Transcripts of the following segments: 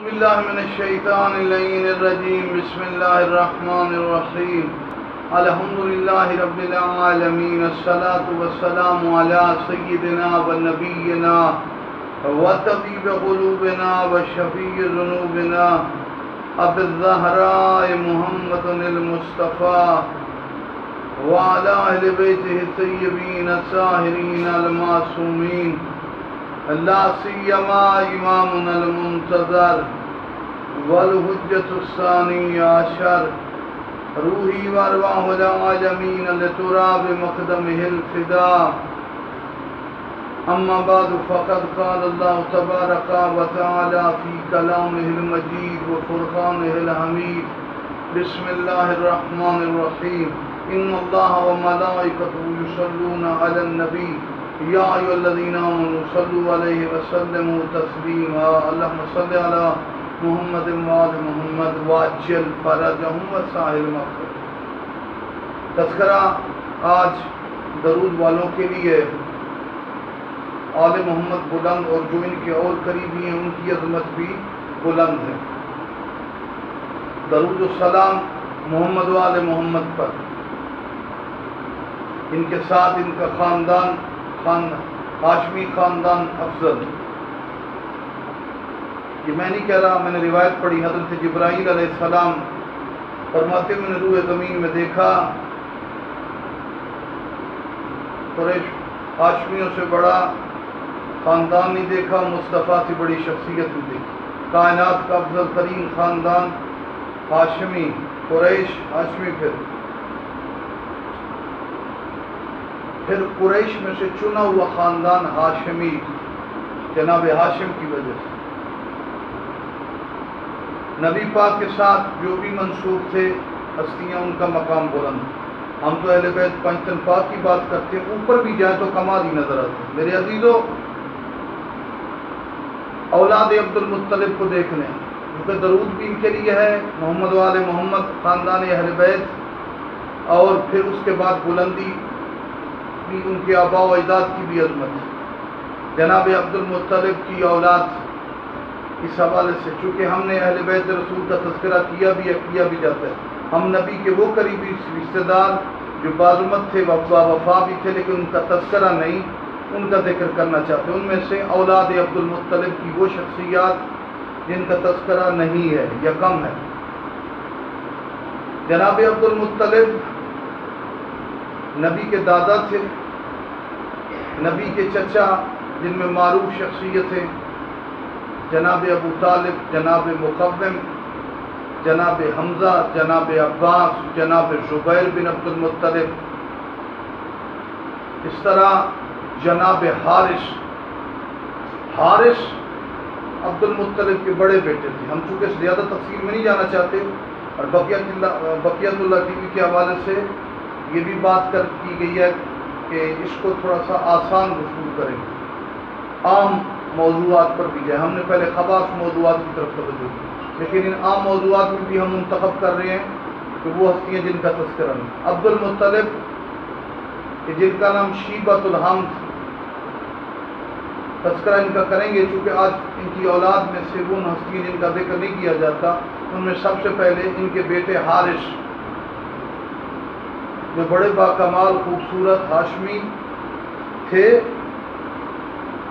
باللہ من الشیطان اللعین الرجیم بسم اللہ الرحمن الرحیم الحمدللہ رب العالمین الصلاة والسلام علی سیدنا و نبینا و طبیب قلوبنا و شفیع ذنوبنا ابی الزہراء محمد المصطفیٰ وعلی اہل بیتہ الطیبین الطاہرین المعصومین لا سیما امامنا المنتظر والحجة الثانی عشر روحی وارواح العالمین لتراب مقدمہ الفداء اما بعد فقد قال اللہ تبارک و تعالی فی کلامہ المجید و فرقانہ الحمید بسم اللہ الرحمن الرحیم ان اللہ و ملائکتہ یصلون علی النبی یا ایھا الذین آمنوا صلوا علیہ وسلموا تسلیما اللہم صل علی محمد وآل محمد وعجل فرجہم وسائر مغفرۃ۔ تذکرہ آج درود والوں کے لیے آل محمد بلند اور جو ان کے اور قریبی ہیں ان کی عظمت بھی بلند ہے۔ درود السلام محمد و آل محمد پر، ان کے ساتھ ان کا خاندان ہاشمی خاندان افضل۔ یہ میں نہیں کہہ رہا، میں نے روایت پڑھی، حضرت جبرائیل علیہ السلام فرماتے میں نے روح زمین میں دیکھا قریش ہاشمیوں سے بڑا خاندان نہیں دیکھا، مصطفیٰ سے بڑی شخصیت نہیں دیکھی۔ کائنات کا افضل ترین خاندان ہاشمی، قریش ہاشمی، پھر قریش میں سے چنا ہوا خاندان ہاشمی، جناب ہاشم کی وجہ سے۔ نبی پاک کے ساتھ جو بھی منسوب تھے ہستیاں، ان کا مقام بلند۔ ہم تو اہل بیت پنجتن پاک کی بات کرتے ہیں، اوپر بھی جائیں تو کمال ہی نظر آتے ہیں۔ میرے عزیزو، اولاد عبد المطلب کو دیکھ لیں، کیونکہ درود بھی ان کے لیے ہے، محمد و آل محمد، خاندان اہل بیت، اور پھر اس کے بعد بلندی بھی ان کے آباء و اجداد کی بھی عظمت ہے۔ جناب عبد المطلب کی اولاد اس حوالے سے، چونکہ ہم نے اہل بیت رسول کا تذکرہ کیا بھی جاتا ہے، ہم نبی کے وہ قریبی رشتہ دار جو بعظمت تھے، وفا بھی تھے، لیکن ان کا تذکرہ نہیں، ان کا ذکر کرنا چاہتے ہیں۔ ان میں سے اولاد عبد المطلب کی وہ شخصیات جن کا تذکرہ نہیں ہے یا کم ہے۔ جناب عبد المطلب نبی کے دادا تھے، نبی کے چچا جن میں معروف شخصیت ہے جناب ابو طالب، جناب مقوم، جناب حمزہ، جناب عباس، جناب زبیر بن عبد المطلب، اس طرح جناب حارث عبد المطلب کے بڑے بیٹے تھے۔ ہم چونکہ زیادہ تفصیل میں نہیں جانا چاہتے، اور بقیت اللہ ٹی وی کے حوالے سے یہ بھی بات کی گئی ہے کہ اس کو تھوڑا سا آسان گفتگو کریں، عام موضوعات پر بھی جائیں۔ ہم نے پہلے خواص موضوعات کی طرف توجہ کی، لیکن ان عام موضوعات میں بھی ہم منتخب کر رہے ہیں کہ وہ ہستیاں جن کا تذکرہ نہیں۔ عبد المطلب کہ جن کا نام شیبۃ الحمد، تذکرہ ان کا کریں گے، چونکہ آج ان کی اولاد میں سے وہ ہستیاں جن کا ذکر نہیں کیا جاتا، ان میں سب سے پہلے ان کے بیٹے حارث، جو بڑے باکمال خوبصورت ہاشمی تھے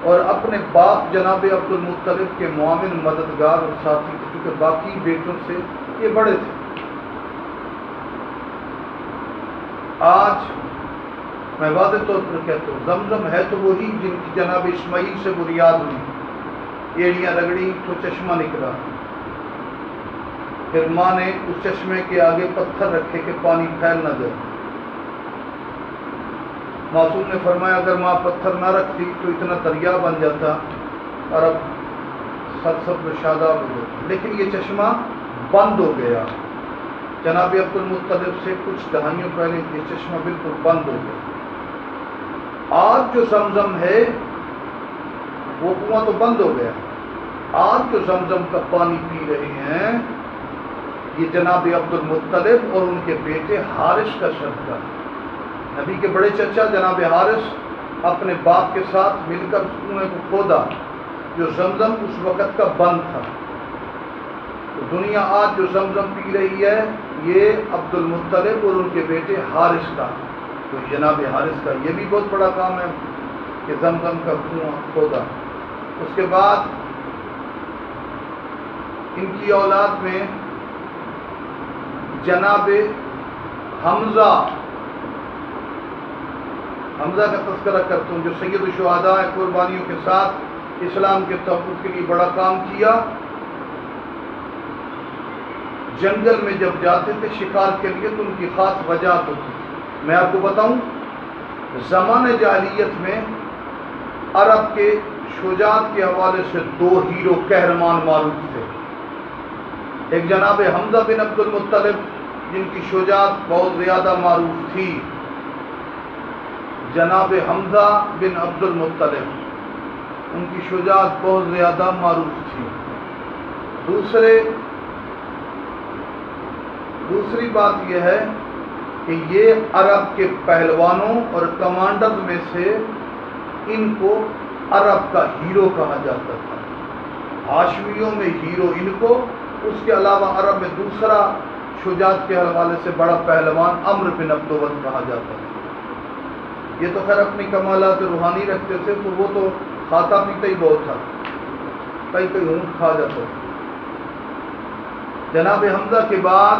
اور اپنے باپ جناب عبد المطلب کے معاون، مددگار اور ساتھی تھے، کیونکہ باقی بیٹوں سے یہ بڑے تھے۔ آج میں واضح طور پر کہتا ہوں، زمزم ہے تو وہی جن کی جناب اسماعیل سے بنیاد ہوئی، ایڑیاں رگڑی تو چشمہ نکلا، پھر ماں نے اس چشمے کے آگے پتھر رکھے کہ پانی پھیل نہ جائے۔ معصوم نے فرمایا اگر ماں پتھر نہ رکھتی تو اتنا دریا بن جاتا اور اب سرسبز و شاداب ہو جاتا، لیکن یہ چشمہ بند ہو گیا۔ جناب عبد المطلب سے کچھ دہائیوں پہلے یہ چشمہ بالکل بند ہو گیا۔ آج جو زمزم ہے وہ کنواں تو بند ہو گیا، آج جو زمزم کا پانی پی رہے ہیں یہ جناب عبد المطلب اور ان کے بیٹے حارث کا صدقہ۔ نبی کے بڑے چچا جناب حارث اپنے باپ کے ساتھ مل کر کنویں کو کھودا، جو زمزم اس وقت کا بند تھا، تو دنیا آج جو زمزم پی رہی ہے یہ عبد المطلب اور ان کے بیٹے حارث کا، تو جناب حارث کا یہ بھی بہت بڑا کام ہے کہ زمزم کا کنواں کھودا۔ اس کے بعد ان کی اولاد میں جناب حمزہ کا تذکرہ کرتا ہوں، جو سید الشہداء قربانیوں کے ساتھ اسلام کے تحفظ کے لیے بڑا کام کیا۔ جنگل میں جب جاتے تھے شکار کے لیے تو ان کی خاص وجہ ہوتی تھی۔ میں آپ کو بتاؤں، زمانہ جاہلیت میں عرب کے شجاعت کے حوالے سے 2 ہیرو قہرمان معروف تھے۔ ایک جناب حمزہ بن عبد المطلب جن کی شجاعت بہت زیادہ معروف تھی، جناب حمزہ بن عبد المطلب ان کی شجاعت بہت زیادہ معروف تھی۔ دوسری بات یہ ہے کہ یہ عرب کے پہلوانوں اور کمانڈرز میں سے ان کو عرب کا ہیرو کہا جاتا تھا۔ ہاشمیوں میں ہیرو ان کو، اس کے علاوہ عرب میں دوسرا شجاعت کے حوالے سے بڑا پہلوان عمرو بن عبدود کہا جاتا تھا۔ یہ تو خیر اپنی کمالات روحانی رکھتے تھے، تو وہ تو کھاتا پیتا ہی بہت تھا، کئی اونٹ کھا جاتا تھا۔ جناب حمزہ کے بعد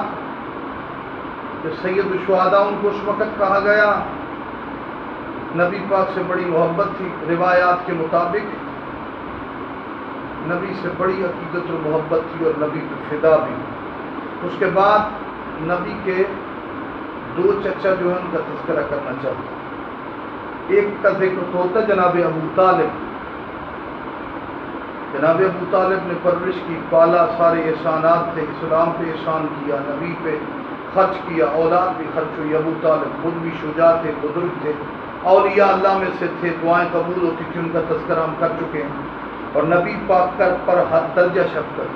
جو سید الشہداء ان کو اس وقت کہا گیا، نبی پاک سے بڑی محبت تھی، روایات کے مطابق نبی سے بڑی عقیدت و محبت تھی اور نبی کو فدا بھی۔ اس کے بعد نبی کے 2 چچا جو ہیں ان کا تذکرہ کرنا چاہتا ہوں۔ ایک کا ذکر ہوتا جناب ابو طالب۔ جناب ابو طالب نے پرورش کی، پالا، سارے احسانات تھے، اسلام پہ احسان کیا، نبی پہ خرچ کیا، اولاد بھی خرچ ہوئی۔ ابو طالب خود بھی شجاع تھے، بزرگ تھے، اولیاء اللہ میں سے تھے، دعائیں قبول ہوتی تھی، ان کا تذکرہ ہم کر چکے ہیں۔ اور نبی پاک پر ہر درجہ شفقت۔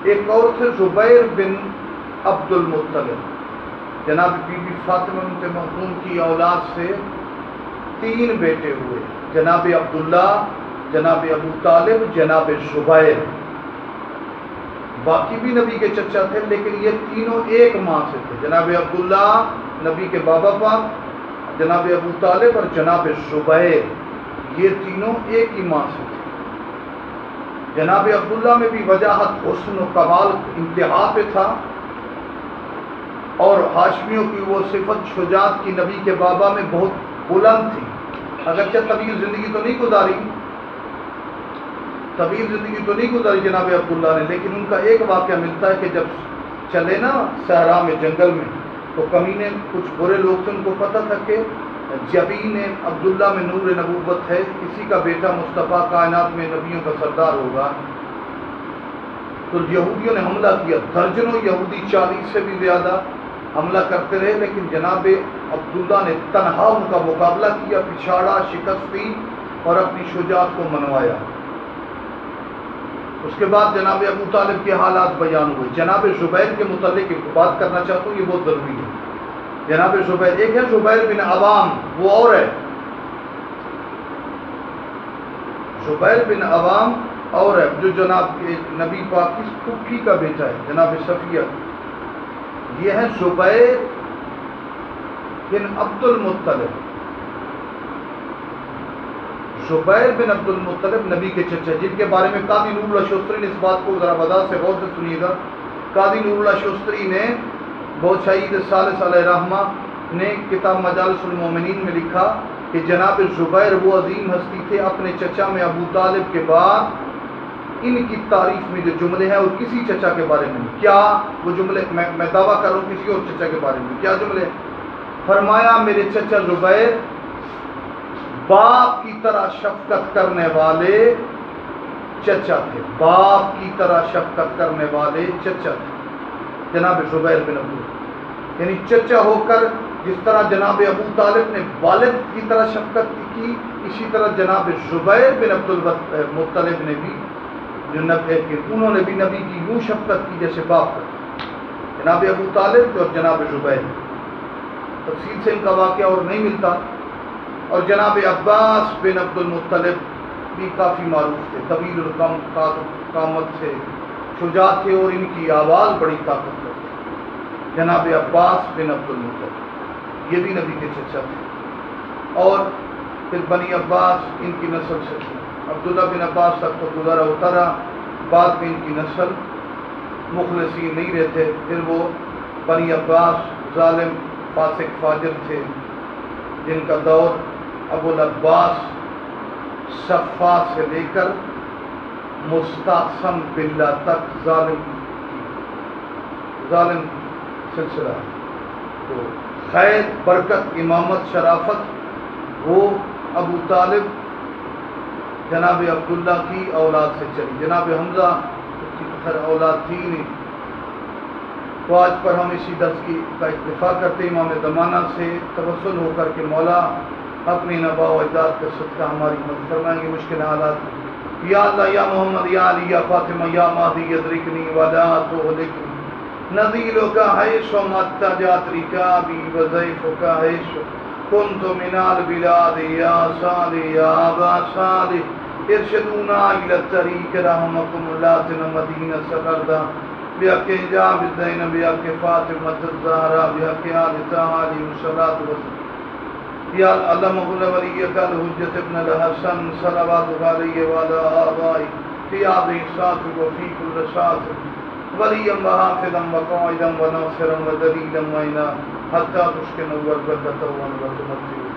ایک اور تھے زبیر بن عبد المطلب، جناب بی بی فاطمہ بنت مخزوم کی اولاد سے 3 بیٹے ہوئے، جناب عبداللہ، جناب ابو طالب، جناب زبیر۔ باقی بھی نبی کے چچا تھے، لیکن یہ تینوں ایک ماں سے تھے۔ جناب عبداللہ نبی کے بابا پاک، جناب ابو طالب اور جناب زبیر، یہ تینوں ایک ہی ماں سے تھے۔ جناب عبداللہ میں بھی وجاہت، حسن و کمال انتہا پہ تھا، اور ہاشمیوں کی وہ صفت شجاعت کی نبی کے بابا میں بہت بلند تھی۔ اگرچہ طویل زندگی تو نہیں گزاری جناب عبداللہ نے، لیکن ان کا ایک واقعہ ملتا ہے کہ جب چلے نا صحرا میں، جنگل میں، تو کمینے کچھ برے لوگ تھے، ان کو پتہ تھا کہ جبین عبداللہ میں نور نبوت ہے، کسی کا بیٹا مصطفیٰ کائنات میں نبیوں کا سردار ہوگا۔ تو یہودیوں نے حملہ کیا، درجنوں یہودی، 40 سے بھی زیادہ حملہ کرتے رہے، لیکن جناب عبداللہ نے تنہا ان کا مقابلہ کیا، پچھاڑا، شکست دی اور اپنی شجاعت کو منوایا۔ اس کے بعد جناب ابو طالب کے حالات بیان ہوئے۔ جناب زبیر کے متعلق ایک بات کرنا چاہتا ہوں، یہ بہت ضروری ہے۔ جناب زبیر، ایک ہے زبیر بن عوام، وہ اور ہے، زبیر بن عوام اور ہے، جو جناب نبی پاک کی پھوپھی کا بیٹا ہے، جناب صفیہ۔ یہ ہے زبیر بن عبد المطلب۔ زبیر بن عبد المطلب نبی کے چچا، جن کے بارے میں قاضی نور اللہ شوستری نے اس بات کو ذرا وضاحت سے غور سے سنیے گا۔ قاضی نور اللہ شوستری نے بہت شہید ثالث علیہ رحمہ نے کتاب مجالس المومنین میں لکھا کہ جناب زبیر وہ عظیم ہستی تھے، اپنے چچا میں ابو طالب کے بعد ان کی تعریف میں جو جملے ہیں اور کسی چچا کے بارے میں نہیں۔ کیا وہ جملے؟ میں دعویٰ کر رہا ہوں کسی اور چچا کے بارے میں، کیا جملے؟ فرمایا میرے چچا زبیر باپ کی طرح شفقت کرنے والے چچا تھے، باپ کی طرح شفقت کرنے والے چچا تھے جناب زبیر بن عبد، یعنی چچا ہو کر جس طرح جناب ابو طالب نے والد کی طرح شفقت کی، اسی طرح جناب زبیر بن عبد المطلب نے بھی انہوں نے بھی نبی کی یوں شفقت کی جیسے باپ کرتے، جناب ابو طالب اور جناب زبیر۔ تفصیل سے ان کا واقعہ اور نہیں ملتا۔ اور جناب عباس بن عبد المطلب بھی کافی معروف تھے، طویل القامت تھے، شجاع تھے اور ان کی آواز بڑی طاقتور تھی۔ جناب عباس بن عبد المطلب یہ بھی نبی کے چچا تھے، اور پھر بنی عباس ان کی نسل سے تھی۔ عبداللہ بن عباس تک تو گزارا ہوتا رہا، بعد میں ان کی نسل مخلصین نہیں رہتے، پھر وہ بنی عباس ظالم فاسق فاجر تھے، جن کا دور ابو العباس صفا سے لے کر مستعصم باللہ تک ظالم سلسلہ۔ تو خیر، برکت، امامت، شرافت وہ ابو طالب جناب عبداللہ کی اولاد سے چلی۔ جناب حمزہ اس کی خیر اولاد تھی نہیں۔ تو آج پر ہم اسی درس کا اکتفا کرتے امام زمانہ سے توسل ہو کر کے مولا اپنی نبا و اجداد کے صدقہ ہماری مدد فرمائیں گے مشکل حالات۔ یا اللہ یا محمد یا علی یا فاطمہ یا مہدی ادرکنی ولا تہلکنی، نذیرک حیث متجات رکابی وضیفک حیث کنت من البلاد یا صالح یا ابا صالح ارشدونا الی الطریق رحمکم اللہ تن مدینہ سکردہ بحق حجاب الدین بحق فاطمہ الزہرا بحق آل طہ علیہ الصلاۃ والسلام۔ یا اللہ مغل ولیک الحجت ابن الحسن صلوات علیہ وعلی آبائی فی آبی صاف و فی کل صاف ولیا و حافظا و قائدا و ناصرا و دلیلا و اینا حتی تشکن و برکتا و تمتع